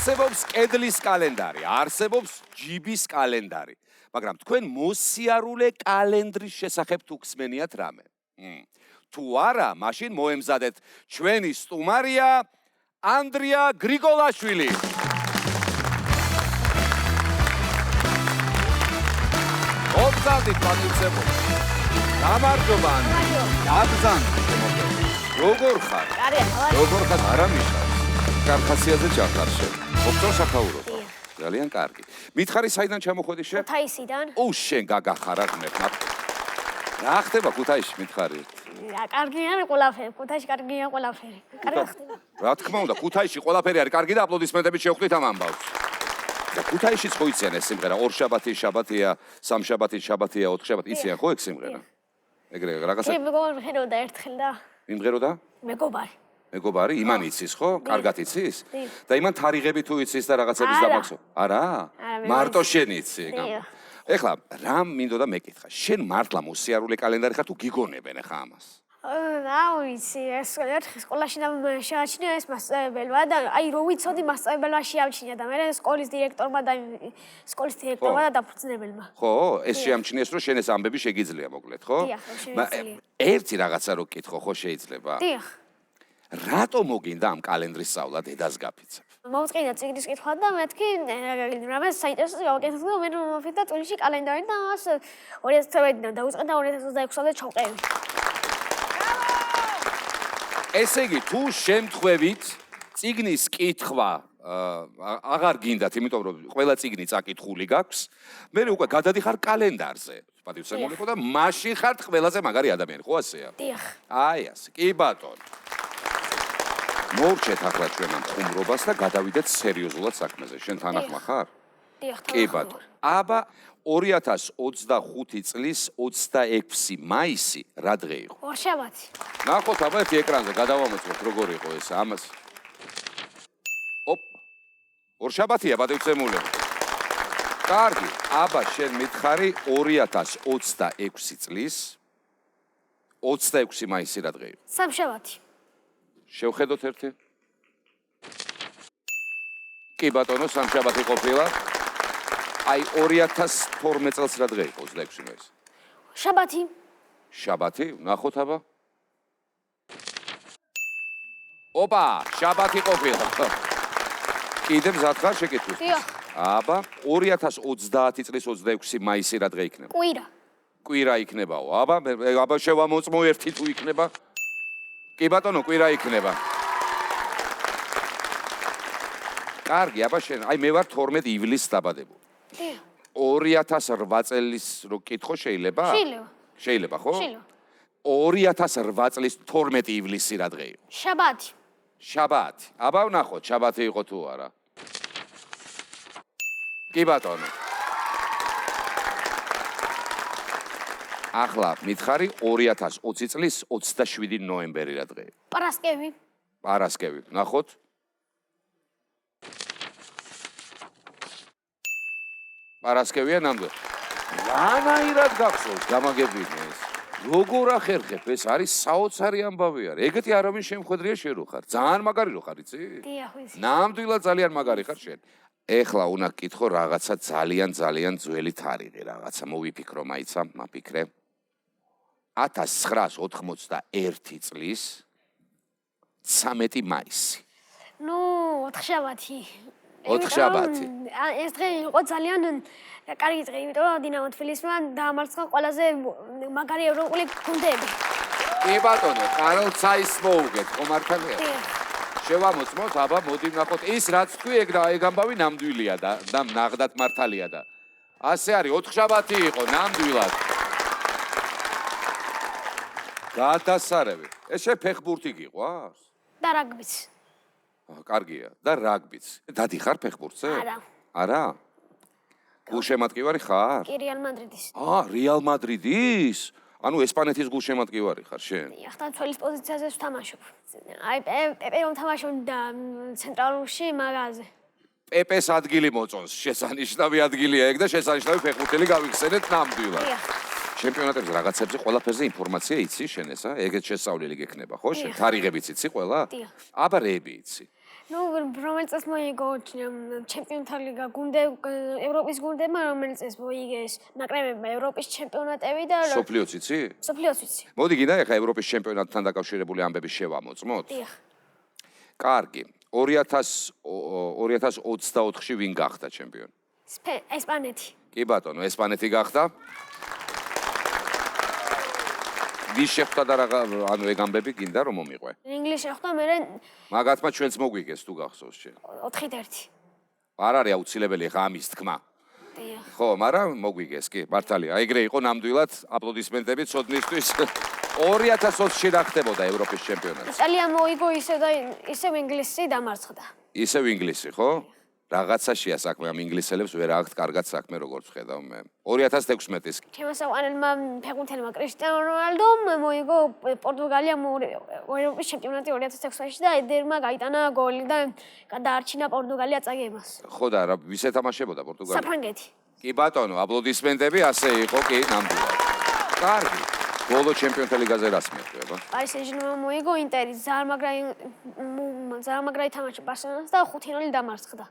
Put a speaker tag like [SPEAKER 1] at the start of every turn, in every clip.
[SPEAKER 1] არსებობს კედლის კალენდარი, არსებობს ჯიბის კალენდარი, მაგრამ თქვენ მოსიარულე კალენდრის შესახებ თუ გსმენიათ რამე? თუ არა, მაშინ მოემზადეთ ჩვენი სტუმარია ანდრია გრიგოლაშვილი. მოგზავნით პატივცემული. გამარჯობა ანდრია. დაბრძანეთ. როგორ ხარ? როგორ ხარ? არა ნიშნავს. კარხასიაზე ჩახარშე. ოქტონ საქაურო. ძალიან კარგი. მითხარი საიდან ჩამოხვედი შენ?
[SPEAKER 2] ქუთაისიდან.
[SPEAKER 1] შენ გაგახარა ღმერთ. რა ხდება ქუთაისში მითხარი?
[SPEAKER 2] კარგია ყველაფერი, ქუთაისში კარგია ყველაფერი. კარგი ხდება.
[SPEAKER 1] რა თქმა უნდა, ქუთაისში ყველაფერი არის კარგი და აპლოდისმენტები შევხვდით ამ ამბავს. და ქუთაისშიც ხო იციან ეს სიმღერა? ორ შაბათი შაბათია, სამ შაბათი შაბათია, ოთხ შაბათი იციან ხო ეგ სიმღერა? ეგრე რაღაცა.
[SPEAKER 2] კი, მეგობარია ერთხელ და.
[SPEAKER 1] იმღეროდა?
[SPEAKER 2] მეგობარი.
[SPEAKER 1] მეგობარი, იმან იცის ხო? კარგად იცის? და იმან თარიღები თუ იცის და რაღაცების დამახსო. არა? მარტო შენ იცი. ეხლა რა მინდოდა მეკითხა? შენ მართლა მოსიარულე კალენდარი ხარ თუ გიგონებენ ახლა ამას?
[SPEAKER 2] რა ვიცი, ეს ერთხელ სკოლაში შეაჩნია ეს მასწავლებელმა და აი რო ვიცოდი მასწავლებელმა შეამჩნია და მე სკოლის დირექტორმა და სკოლის დირექტორმა და დაფუძნებელმა.
[SPEAKER 1] ხო, ეს შეამჩნიეს რომ შენ ეს ამბები შეგიძლია მოკლედ, ხო?
[SPEAKER 2] დიახ, შეიძლება.
[SPEAKER 1] ერთი რაღაცა რო გკითხო, ხო შეიძლება?
[SPEAKER 2] დიახ.
[SPEAKER 1] რატო მოგინდა ამ კალენდრის სწავლა დედას გაფიცებ?
[SPEAKER 2] მოვწყინდა წიგნის კითხვა და მეთქი რამეს საინტერესო გავაკეთე და მე მოვიდა წვენში კალენდარი და 2013-დან დაუწყე და 2026-მდე ჩავყევი.
[SPEAKER 1] ესე იგი, თუ შემთხვევით წიგნის კითხვა აღარ გინდათ, იმიტომ რომ ყველა წიგნი წაკითხული გაქვს, მე უკვე გადადიხარ კალენდარზე. პატივცემული ხო და მაშინ ხართ ყველაზე მაგარი ადამიანი, ხო ასეა?
[SPEAKER 2] დიახ.
[SPEAKER 1] აი ასე. კი ბატონო. მოვჭეთ ახლა ჩვენ ამ ხუმრობას და გადავიდეთ სერიოზულად საქმეზე. შენ თანახმა ხარ?
[SPEAKER 2] დიახ,
[SPEAKER 1] კი ბატონო. აბა 2025 წლის 26 მაისი რა დღე იყო?
[SPEAKER 2] ორშაბათი.
[SPEAKER 1] ნახოთ აბა ერთი ეკრანზე გადავამოწმოთ როგორ იყო ეს ამას. ორშაბათია პატივცემულები. კარგი, აბა შენ მითხარი 2026 წლის 26 მაისი რა დღე იყო?
[SPEAKER 2] სამშაბათი.
[SPEAKER 1] შევხედოთ ერთი. კი ბატონო, სამშაბათი ყოფილა. აი 2012 წელს რა დღე იყო 26 მაისი?
[SPEAKER 2] შაბათი.
[SPEAKER 1] შაბათი, ნახოთ აბა. ოპა, შაბათი ყოფილა. კიდე მზად ხარ შეკითხვის?
[SPEAKER 2] დიახ.
[SPEAKER 1] აბა 2030 წლის 26 მაისი რა დღე იქნება?
[SPEAKER 2] კვირა.
[SPEAKER 1] კვირა იქნებაო. აბა შევამოწმო ერთი თუ იქნება? კი ბატონო, კვირა იქნება. კარგი, აბა შენ, აი მე ვარ 12 ივლისს დაბადებული. 2008 წლის რო კითხო შეიძლება?
[SPEAKER 2] შეიძლება.
[SPEAKER 1] შეიძლება, ხო?
[SPEAKER 2] შეიძლება.
[SPEAKER 1] 2008 წლის 12 ივლისი რა დღე იყო?
[SPEAKER 2] შაბათი.
[SPEAKER 1] შაბათი. აბა ვნახოთ, შაბათი იყო თუ არა. კი ბატონო. ახლა მითხარი 2020 წლის 27 ნოემბერი რა დღე იყო?
[SPEAKER 2] პარასკევი.
[SPEAKER 1] პარასკევი. ნახოთ. პარასკევია ნამდვილად. რანაირად გახსოვს გამაგებინე ეს. როგორ ახერხებ, ეს არის საოცარი ამბავი არის. ეგეთი არავინ შემხედრია შენ რო ხარ. ძალიან მაგარი რო ხარ, იცი?
[SPEAKER 2] დიახ, ვიცი.
[SPEAKER 1] ნამდვილად ძალიან მაგარი ხარ შენ. ეხლა უნდა გკითხო რაღაცა ძალიან ძველი თარიღი, რაღაცა მოვიფიქრო, მაიცა, მაფიქრე. 1981 წლის 13 მაისი.
[SPEAKER 2] ნუ, ოთხშაბათი.
[SPEAKER 1] ოთხშაბათი.
[SPEAKER 2] ეს დღე იყო ძალიან კარგი დღე, იმიტომ რომ დინამო თბილისმა დაამარცხა ყველაზე მაგარი ევროპული გუნდები.
[SPEAKER 1] კი ბატონო, კარლ ცაის მოუგეთ, ხო მართალია? შევამოწმოთ, აბა მოდი ვნახოთ. ის რაც თქვი, ეგ ამბავი ნამდვილია და ნაღდათ მართალია და ასე არის, ოთხშაბათი იყო ნამდვილად. გადასარევი. ეს შე ფეხბურთი გიყვარს?
[SPEAKER 2] და რაგბიც.
[SPEAKER 1] კარგია. და რაგბიც. დადიხარ ფეხბურთზე?
[SPEAKER 2] არა.
[SPEAKER 1] არა? გულშემატკივარი ხარ?
[SPEAKER 2] კი, რეალ მადრიდის.
[SPEAKER 1] რეალ მადრიდის? ანუ ესპანეთის გულშემატკივარი ხარ შენ?
[SPEAKER 2] დიახ, და ცველის პოზიციაზე ვთამაშობ. აი პეპე რომ თამაშობ და ცენტრალურში მაგაზე.
[SPEAKER 1] პეპეს ადგილი მოწონს, შესანიშნავი ადგილია ეგ და შესანიშნავი ფეხბურთელი გავიხსენეთ ნამდვილად.
[SPEAKER 2] დიახ.
[SPEAKER 1] ჩემპიონატებზე რაღაცებზე ყველაფერზე ინფორმაცია იცი შენ ესა? ეგეც შესწავლილი გექნება, ხო? შენ თარიღებიც იცი ყველა?
[SPEAKER 2] დიახ.
[SPEAKER 1] აბა რეები იცი?
[SPEAKER 2] ნუ რომელიც წელს მოიგო ჩემპიონთა ლიგა ევროპის გუნდებმა რომელიც წელს მოიგეს ნაკრებებმა ევროპის ჩემპიონატები და
[SPEAKER 1] სოფლიოც იცი?
[SPEAKER 2] სოფლიოს ვიცი.
[SPEAKER 1] მოდი გინდა ეხა ევროპის ჩემპიონატთან დაკავშირებული ამბები შევამოწმოთ?
[SPEAKER 2] დიახ.
[SPEAKER 1] კარგი. 2024-ში ვინ გახდა ჩემპიონი?
[SPEAKER 2] ესპანეთი.
[SPEAKER 1] კი ბატონო, ესპანეთი გახდა. ვის შეხვდა და ანუ ეგ ამბები გინდა რომ მომიყვე?
[SPEAKER 2] ინგლისში შეხვდა მე
[SPEAKER 1] მაგათმა ჩვენც მოგვიგეს თუ გახსოვს შენ.
[SPEAKER 2] 4-1.
[SPEAKER 1] არ არის აუცილებელი ხა ამის თქმა.
[SPEAKER 2] დიახ.
[SPEAKER 1] ხო, მაგრამ მოგვიგეს კი, მართალია. ეგრე იყო ნამდვილად აპლოდისმენტები ცოდნისთვის. 2020-ში რა ხდებოდა ევროპის ჩემპიონატი?
[SPEAKER 2] იტალია მოიგო ისევ ინგლისი დამარცხდა.
[SPEAKER 1] ისევ ინგლისი, ხო? რაღაცაშია საქმე ამ ინგლისელებს ვერ აქვთ კარგად საქმე როგორც ხედავ მე. 2016-ის.
[SPEAKER 2] ჩემოსაყვანელმა ფეხბურთელმა კრისტიანო რონალდომ მოიგო პორტუგალიამ ევროპის ჩემპიონატი 2016-ში და ედერმა გაიტანა გოლი და გადაარჩინა პორტუგალია წაგებას.
[SPEAKER 1] ხო და რა ვის ეთამაშებოდა პორტუგალია?
[SPEAKER 2] საფრანგეთი.
[SPEAKER 1] კი ბატონო, აპლოდისმენტები ასე იყო, კი, ნამდვილად. კარგი. ბოლო ჩემპიონთა ლიგაზე რას მიყვება?
[SPEAKER 2] პარი სენ-ჟერმენი მოიგო ინტერი, ზარმაგრა ითამაშა ბარსელონას და 5-0 დამარცხდა.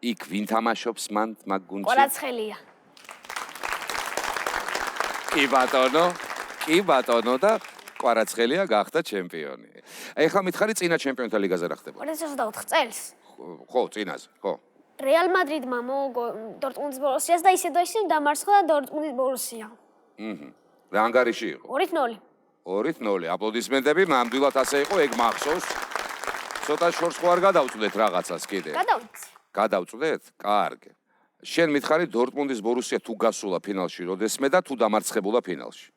[SPEAKER 1] იქ ვინ თამაშობს მან მაგ გუნდში?
[SPEAKER 2] კვარაცხელია.
[SPEAKER 1] კი ბატონო და კვარაცხელია გახდა ჩემპიონი. ეხლა მითხარი წინა ჩემპიონთა ლიგაზე რა ხდება?
[SPEAKER 2] 2024 წელს.
[SPEAKER 1] ხო, წინაზე, ხო.
[SPEAKER 2] რეალ მადრიდმა მოიგო დორტმუნდის ბორუსიას და ისე დამარცხდა დორტმუნდის ბორუსია.
[SPEAKER 1] რა ანგარიში იყო?
[SPEAKER 2] 2-0.
[SPEAKER 1] 2-0. აპლოდისმენტები, ნამდვილად ასე იყო, ეგ მახსოვს. ცოტა შორს ხო არ გადავწვდეთ რაღაცას კიდე? გადავწვდეთ? კარგი. შენ მითხარი დორტმუნდის ბორუსია თუ გასულა ფინალში როდესმე და თუ დამარცხებულა ფინალში?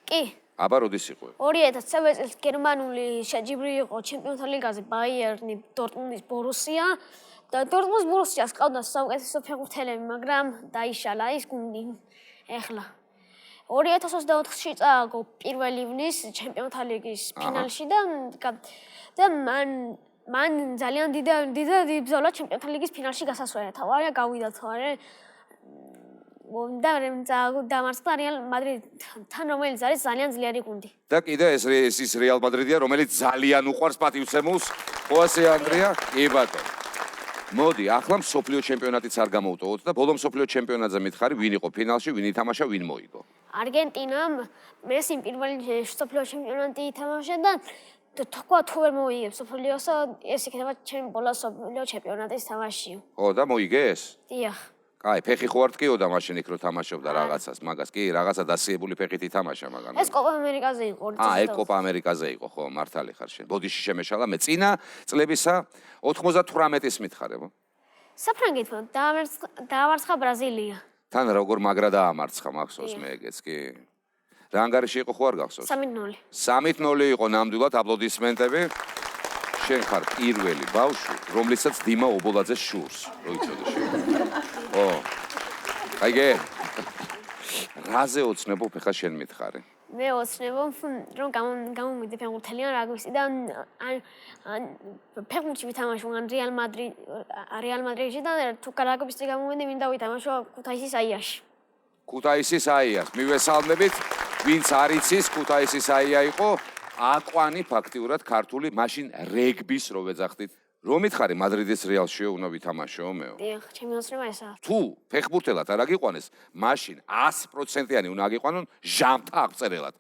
[SPEAKER 2] კი.
[SPEAKER 1] აბა როდის იყო?
[SPEAKER 2] 2019 წელს გერმანული შეჯიბრი იყო ჩემპიონთა ლიგაზე ბაიერნი დორტმუნდის ბორუსია და დორტმუნდის ბორუსიას ყავდა საუკეთესო ფეხბურთელები, მაგრამ დაიშალა ის გუნდი. ეხლა 2024-ში წააგო 1 ივნის ჩემპიონთა ლიგის ფინალში და მან ძალიან დიდი ბრძოლა ჩემპიონთა ლიგის ფინალში გასასვლელად. თავარია გავიდა თუ არა. და დამარცხდა რეალ მადრიდთან, რომელიც არის ძალიან ძლიერი გუნდი.
[SPEAKER 1] და კიდე ეს ის რეალ მადრიდია, რომელიც ძალიან უყვარს პატივცემულს. ხო ასე ანდრია? კი ბატონო. მოდი, ახლა მსოფლიო ჩემპიონატიც არ გამოვტოვოთ და ბოლო მსოფლიო ჩემპიონატზე მითხარი, ვინ იყო ფინალში, ვინ ითამაშა, ვინ მოიგო?
[SPEAKER 2] არგენტინამ მესიმ პირველი მსოფლიო ჩემპიონატი ითამაშა და თქვა თუ ვერ მოიგებს მსოფლიოსო, ეს იქნება ჩემი ბოლო მსოფლიო ჩემპიონატის თამაში.
[SPEAKER 1] ხო და მოიგეს?
[SPEAKER 2] დიახ.
[SPEAKER 1] კაი, ფეხი ხო არ ტკიოდა მაშინ იქ რო თამაშობდა რაღაცას, მაგას კი, რაღაცა დასიებული ფეხით ითამაშა მაგან.
[SPEAKER 2] ეს კოპა ამერიკაზე იყო.
[SPEAKER 1] ეგ კოპა ამერიკაზე იყო, ხო, მართალი ხარ შენ. ბოდიში შემეშალა მე წინა წლებისა 98-ის მითხარებო.
[SPEAKER 2] საფრანგეთმა დაამარცხა ბრაზილია.
[SPEAKER 1] თან როგორ მაგრა დაამარცხა, მახსოვს მე ეგეც კი. რა ანგარიში იყო ხო არ გახსოვს?
[SPEAKER 2] 3-0.
[SPEAKER 1] 3-0 იყო ნამდვილად აპლოდისმენტები. შენ ხარ პირველი ბავშვი, რომლიცაც დიმა ობოლაძეს შურს, რო იცოდე შენ. ო. აიგე. რაზე ოცნებობ ხა შენ მითხარი?
[SPEAKER 2] მე ოცნებობ რომ გამომიდე ფეხბურთელიან რა გვისი და ან ფეხბურთში ვითამაშო ან რეალ მადრიდში და თუ კარაგობის გამომიდე მინდა ვითამაშო ქუთაისის აიაში.
[SPEAKER 1] ქუთაისის აიას მივესალმებით, ვინც არ იცის, ქუთაისის აია იყო აკვანი ფაქტიურად ქართული მაშინ რეგბის რო ვეძახდით. რომ მითხარი მადრიდის რეალშიო უნდა ვითამაშო მეო?
[SPEAKER 2] დიახ, ჩემი ოცნება ესაა.
[SPEAKER 1] თუ ფეხბურთელად არ აგიყვანეს, მაშინ 100%-იანი უნდა აგიყვანონ ჟამთა აღწერელად.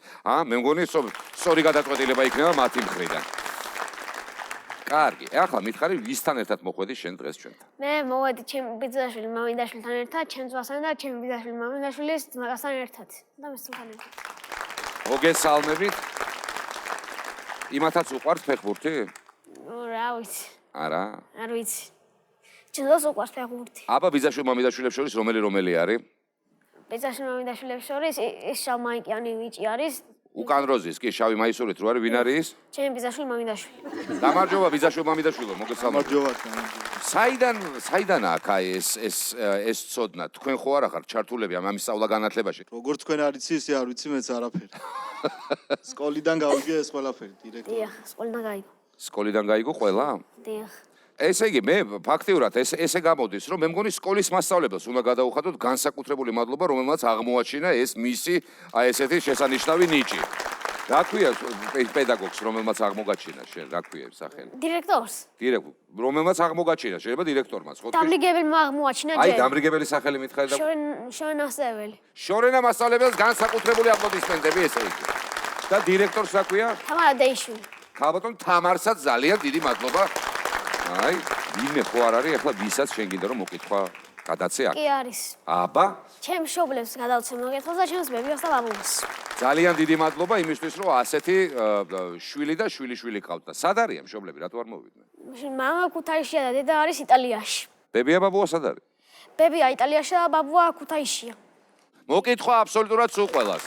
[SPEAKER 1] მე მგონი სწორი გადაწყვეტილება იქნება მათი მხრიდან. კარგი, ახლა მითხარი ვისთან ერთად მოხვედი შენ დღეს ჩვენთან?
[SPEAKER 2] მე მოვედი ჩემი ბიძაშვილ მამიდაშვილთან ერთად, ჩემს ძმასთან და ჩემი ბიძაშვილ მამიდაშვილის ძმასთან ერთად და მესთან ერთად.
[SPEAKER 1] მოგესალმებით. იმათაც უყვართ ფეხბურთი?
[SPEAKER 2] რა ვიცი.
[SPEAKER 1] არა?
[SPEAKER 2] არ ვიცი. ჩემს უყვარს ფეხბურთი.
[SPEAKER 1] აბა ბიძაშვილ მამიდაშვილებს შორის რომელი არის?
[SPEAKER 2] ბიძაშვილ მამიდაშვილებს შორის ეს შავმაიკიანი ვიჭი არის.
[SPEAKER 1] უკან როზის, კი, შავი მაისურით რო არის, ვინ არის?
[SPEAKER 2] ჩემი ბიძაშვილ მამიდაშვილი.
[SPEAKER 1] გამარჯობა ბიძაშვილ მამიდაშვილო, მოგესალმებით.
[SPEAKER 3] გამარჯობა.
[SPEAKER 1] საიდან აქ აი ეს ცოდნა? თქვენ ხო არა ხართ ჩართულები ამ სწავლა განათლებაში?
[SPEAKER 3] როგორც თქვენ არ იცი, ისე არ ვიცი მეც არაფერი. სკოლიდან გავიგე ეს ყველაფერი დირექტორი.
[SPEAKER 2] დიახ, სკოლიდან გაიგო.
[SPEAKER 1] სკოლიდან გაიგო ყველა?
[SPEAKER 2] დიახ.
[SPEAKER 1] ესე იგი მე ფაქტიურად ესე გამოდის, რომ მე მგონი სკოლის მასწავლებელს უნდა გადაუხადოთ განსაკუთრებული მადლობა, რომელმაც აღმოაჩინა ეს მისი აი ესეთი შესანიშნავი ნიჭი. რა ქვია პედაგოგს, რომელმაც აღმოგაჩინა შენ, რა ქვია ეს სახელი?
[SPEAKER 2] დირექტორს.
[SPEAKER 1] რომელმაც აღმოგაჩინა, შეიძლება დირექტორმაც, ხო?
[SPEAKER 2] დამრიგებელმა აღმოაჩინა
[SPEAKER 1] აი,
[SPEAKER 2] ჯერ.
[SPEAKER 1] დამრიგებელი სახელი მითხარი და
[SPEAKER 2] შორენ ასწავლებელი.
[SPEAKER 1] შორენა მასწავლებელს განსაკუთრებული აპლოდისმენტები ესე იგი. და დირექტორს რა ქვია?
[SPEAKER 2] თამარა დეიშვილი.
[SPEAKER 1] ქალბატონ თამარსაც ძალიან დიდი მადლობა. აი, ვინმე ხო არ არის, ახლა ვისაც შენ გინდა რომ მოკითხვა გადაცე აქ.
[SPEAKER 2] კი არის.
[SPEAKER 1] აბა,
[SPEAKER 2] ჩემს მშობლებს გადავცე მოგეთხოვს და ჩემს ბებიას და ბაბუას.
[SPEAKER 1] ძალიან დიდი მადლობა იმისთვის, რომ ასეთი შვილი და შვილიშვილი ყავთ და სად არიან მშობლები, რატო არ მოვიდნენ?
[SPEAKER 2] მამა ქუთაისშია და დედა არის იტალიაში.
[SPEAKER 1] ბებია ბაბუა სად არის?
[SPEAKER 2] ბებია იტალიაშია და ბაბუა ქუთაისშია.
[SPEAKER 1] მოკითხვა აბსოლუტურად სულ ყველას.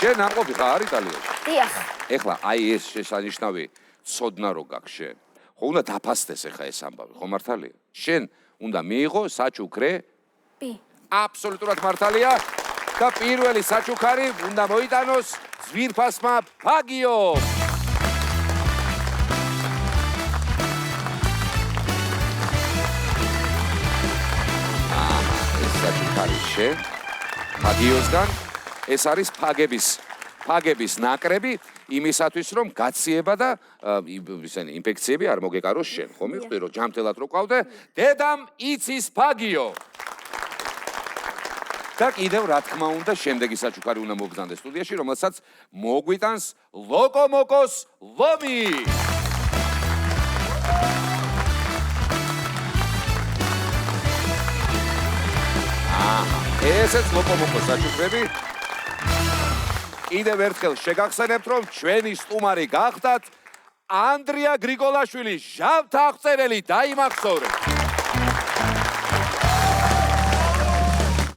[SPEAKER 1] შენ ნამყოფი ხარ იტალიაში?
[SPEAKER 2] დიახ.
[SPEAKER 1] ეხლა აი ეს შესანიშნავი ცოდნა რო გაქვს შენ. ხო უნდა დაფასდეს ეხა ეს ამბავი, ხო მართალია? შენ უნდა მიიღო საჩუქრე?
[SPEAKER 2] ბი.
[SPEAKER 1] აბსოლუტურად მართალია და პირველი საჩუქარი უნდა მოიტანოს ძვირფასმა ფაგიო. ეს საჩუქარი შენ ფაგიოსგან ეს არის ფაგების ნაკრები იმისათვის რომ გაციება და ისინი ინფექციები არ მოგეკაროს შენ. ხო მიხვდი რომ ჯამთელად რო ყავდე დედამ იცის ფაგიო. და კიდევ რა თქმა უნდა შემდეგი საჩუქარი უნდა მოგზავნდეს სტუდიაში რომელსაც მოგვიტანს ლოკომოკოს ლომი. ესეც ლოკომოკოს საჩუქრები. კიდევ ერთხელ შეგახსენებთ რომ ჩვენი სტუმარი გახდათ ანდრია გრიგოლაშვილი, ჟავთაღწერელი, დაიმახსოვრეთ.